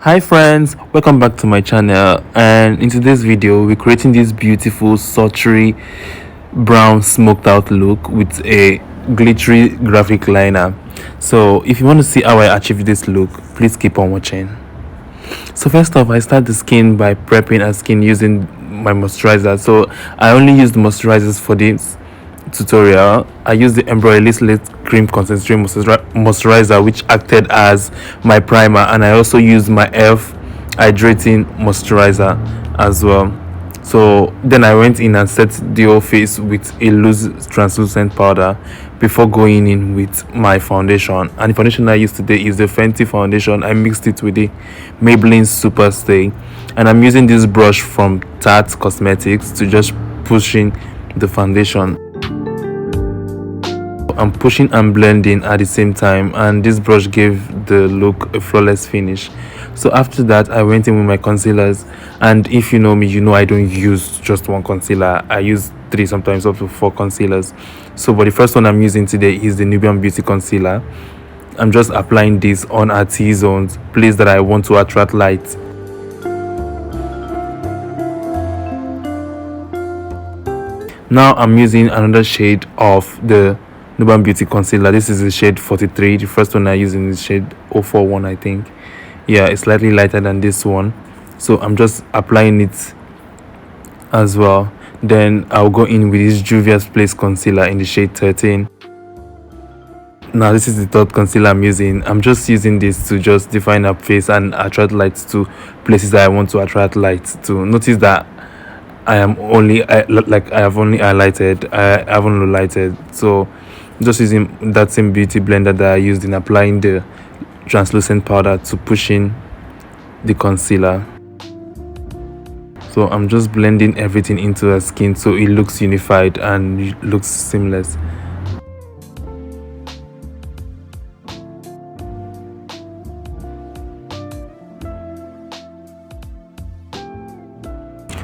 Hi friends, welcome back to my channel, and in today's video we're creating this beautiful sultry brown smoked out look with a glittery graphic liner. So if you want to see how I achieve this look, please keep on watching. So first off, I start the skin by prepping our skin using my moisturizer. So I only used moisturizers for this tutorial. I used the Eyebrow cream concentrate moisturizer, which acted as my primer, and I also used my elf hydrating moisturizer as well. So then I went in and set the whole face with a loose translucent powder before going in with my foundation. And the foundation I used today is the Fenty foundation. I mixed it with the Maybelline Super Stay, and I'm using this brush from Tarte Cosmetics to just pushing the foundation. I'm pushing and blending at the same time, and this brush gave the look a flawless finish. So after that, I went in with my concealers, and if you know me, you know I don't use just one concealer. I use 3, sometimes up to 4 concealers. So but the first one I'm using today is the Nubian Beauty concealer. I'm just applying this on our T-zones, place that I want to attract light. Now I'm using another shade of the Nubian Beauty concealer. This is the shade 43. The first one I use in the shade 041, I think. Yeah, it's slightly lighter than this one. So I'm just applying it as well. Then I'll go in with this Juvia's Place concealer in the shade 13. Now this is the third concealer I'm using. I'm just using this to just define her face and attract light to places that I want to attract light to. Notice that I have only highlighted, I haven't low lighted. So just using that same beauty blender that I used in applying the translucent powder to push in the concealer. So I'm just blending everything into her skin so it looks unified and looks seamless.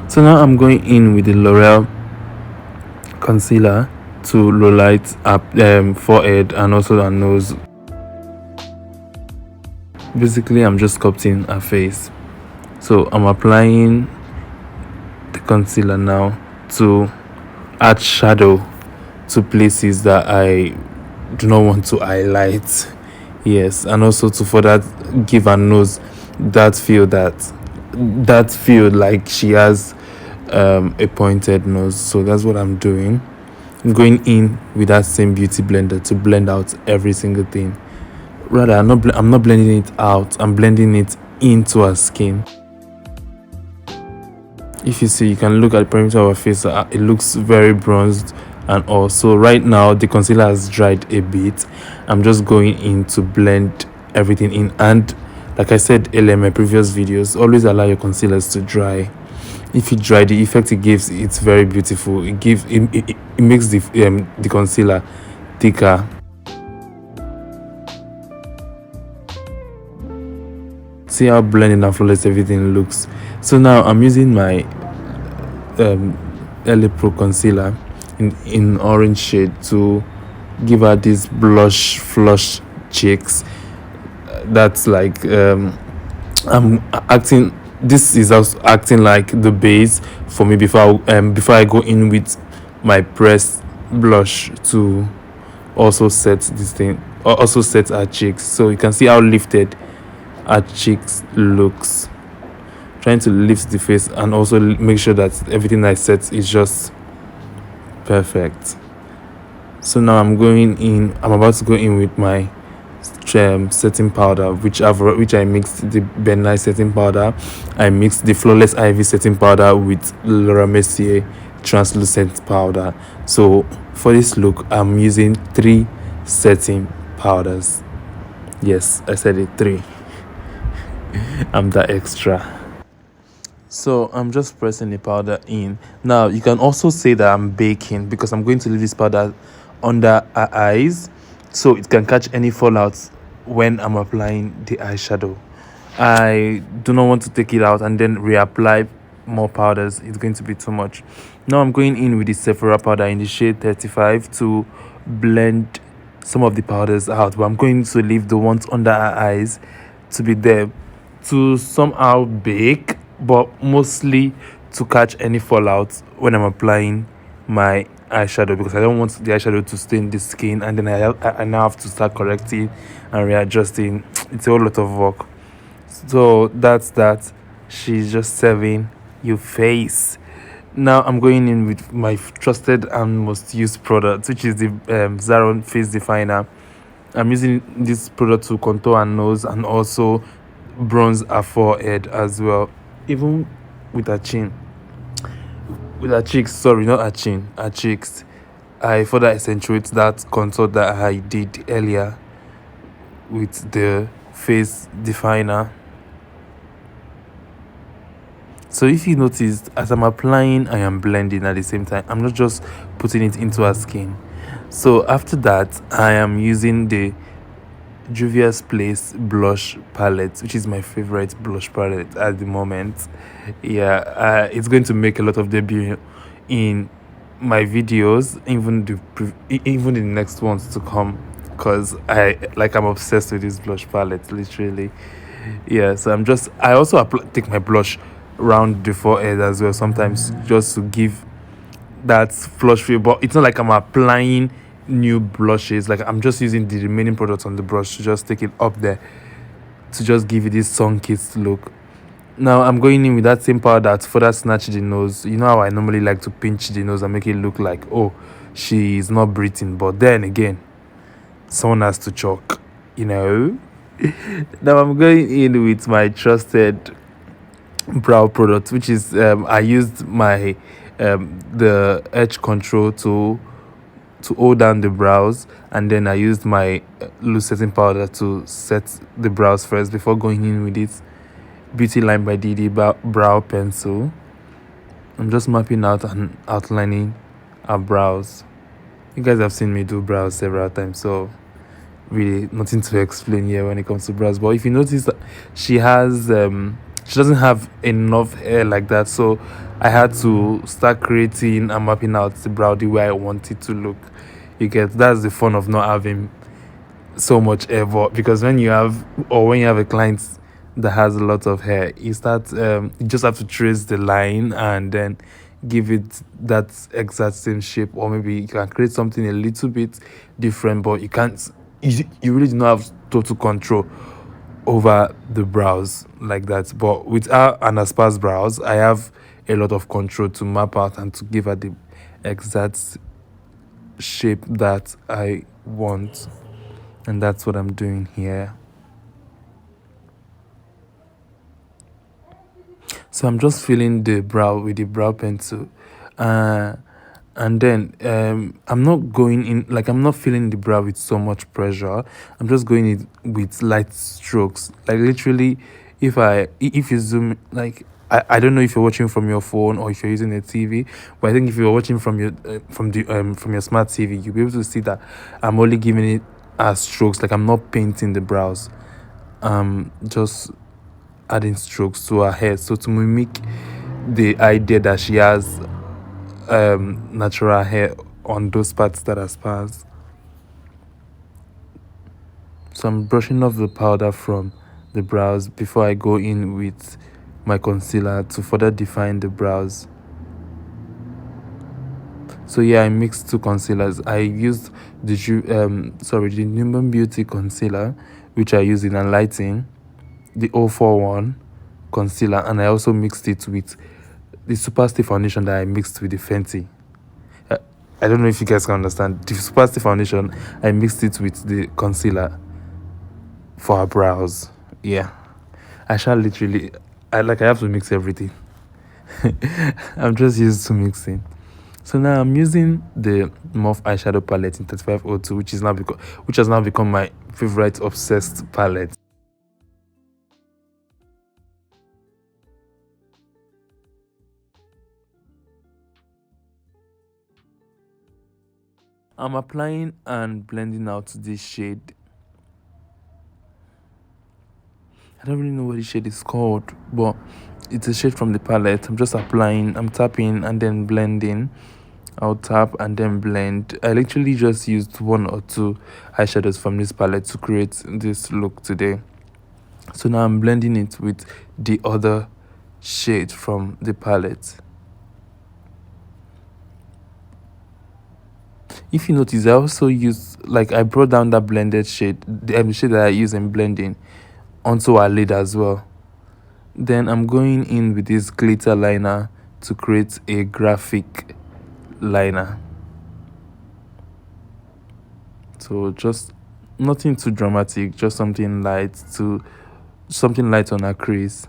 So now I'm going in with the L'Oreal concealer to low light up forehead and also her nose. Basically I'm just sculpting her face. So I'm applying the concealer now to add shadow to places that I do not want to highlight. Yes, and also to further give her nose that feel like she has a pointed nose. So that's what I'm doing. I'm going in with that same beauty blender to blend out every single thing. Rather, I'm not blending it out, I'm blending it into her skin. If you see, you can look at the perimeter of her face. It looks very bronzed, and also right now the concealer has dried a bit. I'm just going in to blend everything in, and like I said earlier in my previous videos, always allow your concealers to dry. If it dry, the effect it gives, it's very beautiful. It makes the concealer thicker. See how blended and flawless everything looks. So now I'm using my LA Pro concealer in orange shade to give her this blush flush cheeks. That's like I'm acting. This is also acting like the base for me before I go in with my pressed blush to also set this thing, also set her cheeks. So you can see how lifted her cheeks looks. Trying to lift the face and also make sure that everything I set is just perfect. So now I'm about to go in with my setting powder, which I mixed the Ben Nye setting powder. I mixed the Flawless Ivy setting powder with Laura Mercier translucent powder. So for this look, I'm using 3 setting powders. Yes, I said it, 3. I'm that extra. So I'm just pressing the powder in. Now you can also say that I'm baking, because I'm going to leave this powder under her eyes so it can catch any fallouts when I'm applying the eyeshadow. I do not want to take it out and then reapply more powders. It's going to be too much. Now I'm going in with the Sephora powder in the shade 35 to blend some of the powders out, but I'm going to leave the ones under her eyes to be there to somehow bake, but mostly to catch any fallout when I'm applying my eyeshadow, because I don't want the eyeshadow to stain the skin, and then I now have to start correcting and readjusting. It's a whole lot of work. So that's that. She's just serving you face. Now I'm going in with my trusted and most used product, which is the Zaron Face Definer. I'm using this product to contour her nose and also bronze her forehead as well, even with her chin, with her cheeks. Sorry, not her chin, her cheeks. I further accentuate that contour that I did earlier with the face definer. So if you noticed, as I'm applying, I am blending at the same time. I'm not just putting it into her skin. So after that, I am using the Juvia's Place blush palette, which is my favorite blush palette at the moment. Yeah, it's going to make a lot of debut in my videos, even the next ones to come, because I'm obsessed with this blush palette, literally. Yeah, so I also take my blush around the forehead as well sometimes, just to give that flush feel, but it's not like I'm applying new blushes. Like, I'm just using the remaining products on the brush to just take it up there, to just give it this sun-kissed look. Now I'm going in with that same powder to further snatch the nose. You know how I normally like to pinch the nose and make it look like, oh, she is not breathing, but then again, someone has to choke, you know. Now I'm going in with my trusted brow product, which is I used my the edge control to hold down the brows, and then I used my loose setting powder to set the brows first before going in with it beauty line by DD brow pencil. I'm just mapping out and outlining our brows. You guys have seen me do brows several times, so really nothing to explain here when it comes to brows. But if you notice that she doesn't have enough hair like that, so I had to start creating and mapping out the brow the way I want it to look. You get, that's the fun of not having so much hair. But because when you have a client that has a lot of hair, you just have to trace the line and then give it that exact same shape, or maybe you can create something a little bit different, but you really do not have total control over the brows like that. But with her and her sparse brows, I have a lot of control to map out and to give her the exact shape that I want, and that's what I'm doing here. So I'm just filling the brow with the brow pencil, uh, and then I'm not going in, like, I'm not filling the brow with so much pressure. I'm just going in with light strokes, like literally. If you zoom, like, I don't know if you're watching from your phone or if you're using a TV, but I think if you're watching from your smart TV, you'll be able to see that I'm only giving it as strokes. Like, I'm not painting the brows, just adding strokes to her hair, so to mimic the idea that she has natural hair on those parts that are sparse. So I'm brushing off the powder from the brows before I go in with my concealer to further define the brows. So yeah, I mixed two concealers. I used the the Numbum Beauty concealer, which I use in Enlighten, the 041 concealer, and I also mixed it with the Super Stay foundation that I mixed with the Fenty. I don't know if you guys can understand. The Super Stay foundation, I mixed it with the concealer for her brows. Yeah, I shall literally, I have to mix everything. I'm just used to mixing. So now I'm using the Morph eyeshadow palette in 3502, which has now become my favorite obsessed palette. I'm applying and blending out this shade. I don't really know what the shade is called, but it's a shade from the palette. I'm just applying, I'm tapping and then blending. I'll tap and then blend. I literally just used one or two eyeshadows from this palette to create this look today. So now I'm blending it with the other shade from the palette. If you notice, I also use, like, I brought down that blended shade, the shade that I use in blending, onto our lid as well. Then I'm going in with this glitter liner to create a graphic liner. So just nothing too dramatic, just something light on our crease.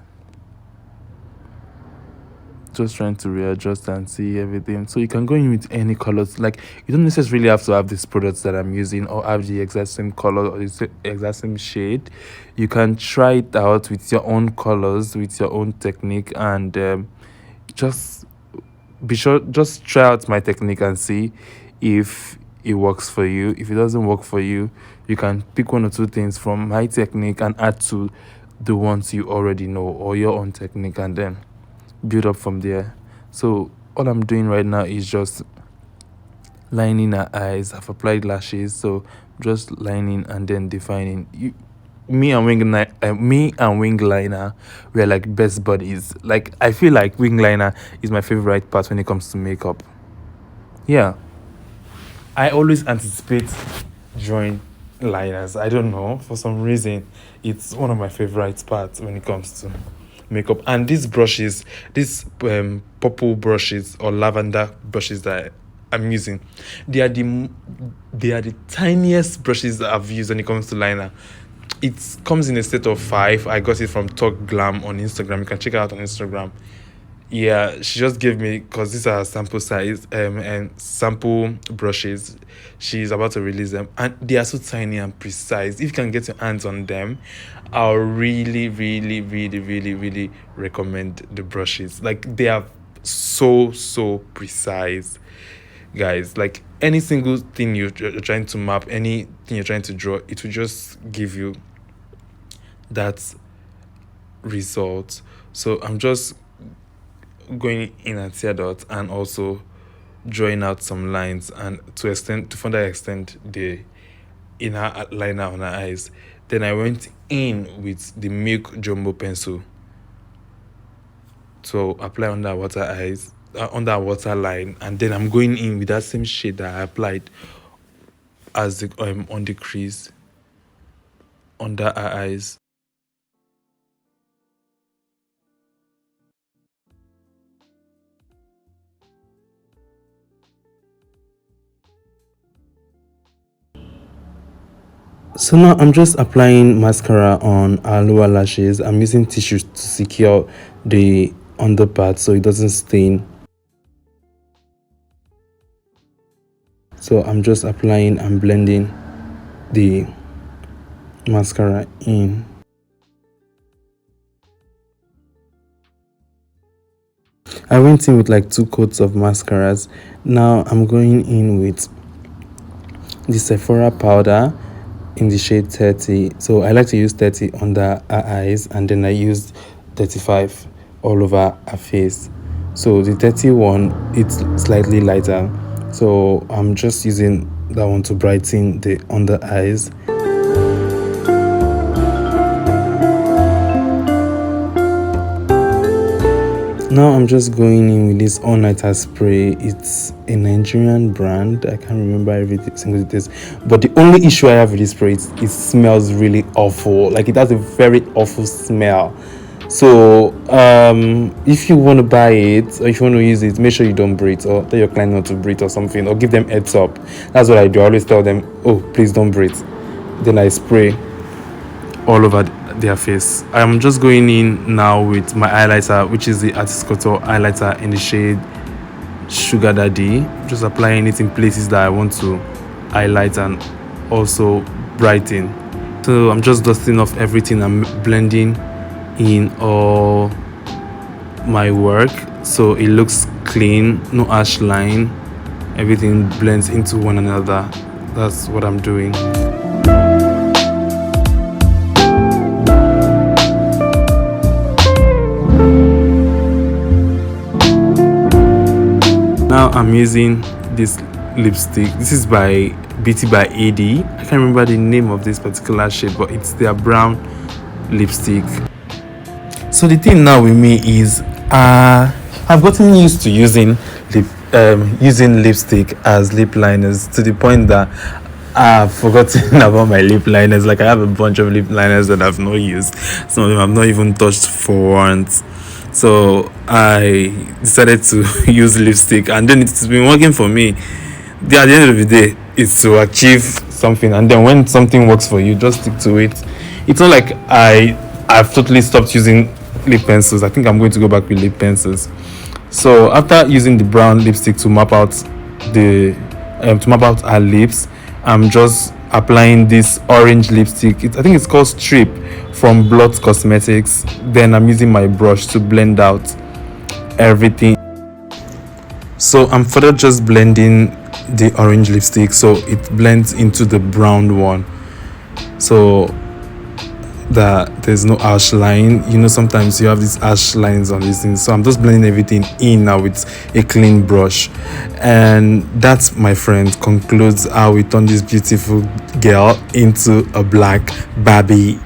Just trying to readjust and see everything. So you can go in with any colors. Like, you don't necessarily have to have these products that I'm using or have the exact same color or the exact same shade. You can try it out with your own colors, with your own technique, and just be sure, just try out my technique and see if it works for you. If it doesn't work for you, you can pick one or two things from my technique and add to the ones you already know or your own technique, and then build up from there. So all I'm doing right now is just lining her eyes. I've applied lashes, so just lining and then defining. Me and wing liner, we're like best buddies. Like, I feel like wing liner is my favorite part when it comes to makeup. Yeah, I always anticipate drawing liners. I don't know, for some reason it's one of my favorite parts when it comes to makeup. And these brushes, these purple brushes or lavender brushes that I'm using, they are the tiniest brushes that I've used when it comes to liner. It comes in a set of 5. I got it from Talk Glam on Instagram. You can check it out on Instagram. Yeah, she just gave me, because these are sample size and sample brushes. She's about to release them, and they are so tiny and precise. If you can get your hands on them, I'll really, really, really, really, really recommend the brushes. Like, they are so precise, guys. Like, any single thing you're trying to map, anything you're trying to draw, it will just give you that result. So I'm just going in at tear dot and also drawing out some lines, and to further extend the inner liner on her eyes. Then I went in with the Milk Jumbo pencil to apply on that water eyes, on that water line, and then I'm going in with that same shade that I applied as the on the crease under her eyes. So now I'm just applying mascara on our lower lashes. I'm using tissue to secure the under part so it doesn't stain. So I'm just applying and blending the mascara in. I went in with like 2 coats of mascaras. Now I'm going in with the Sephora powder in the shade 30. So I like to use 30 under her eyes, and then I used 35 all over her face. So the 31, it's slightly lighter, so I'm just using that one to brighten the under eyes. Now I'm just going in with this all-nighter spray. It's a Nigerian brand. I can't remember every single details, but the only issue I have with this spray is it smells really awful. Like, it has a very awful smell. So if you want to buy it or if you want to use it, make sure you don't breathe, or tell your client not to breathe or something, or give them heads up. That's what I do. I always tell them, oh, please don't breathe. Then I spray all over their face. I'm just going in now with my highlighter, which is the Artist Couture highlighter in the shade Sugar Daddy. Just applying it in places that I want to highlight and also brighten. So I'm just dusting off everything. I'm blending in all my work so it looks clean, no harsh line. Everything blends into one another. That's what I'm doing. Now I'm using this lipstick. This is by Beauty by AD. I can't remember the name of this particular shade, but it's their brown lipstick. So the thing now with me is I've gotten used to using lipstick as lip liners, to the point that I've forgotten about my lip liners. Like, I have a bunch of lip liners that I've not used. Some of them I've not even touched for once. So I decided to use lipstick, and then it's been working for me. At the end of the day, it's to achieve something, and then when something works for you, just stick to it. It's not like I've totally stopped using lip pencils. I think I'm going to go back with lip pencils. So after using the brown lipstick to map out our lips, I'm just applying this orange lipstick. I think it's called Strip from Blot Cosmetics. Then I'm using my brush to blend out everything. So I'm further just blending the orange lipstick so it blends into the brown one, so that there's no harsh line. You know, sometimes you have these harsh lines on these things. So I'm just blending everything in now with a clean brush. And that, my friend, concludes how we turn this beautiful girl into a black Barbie.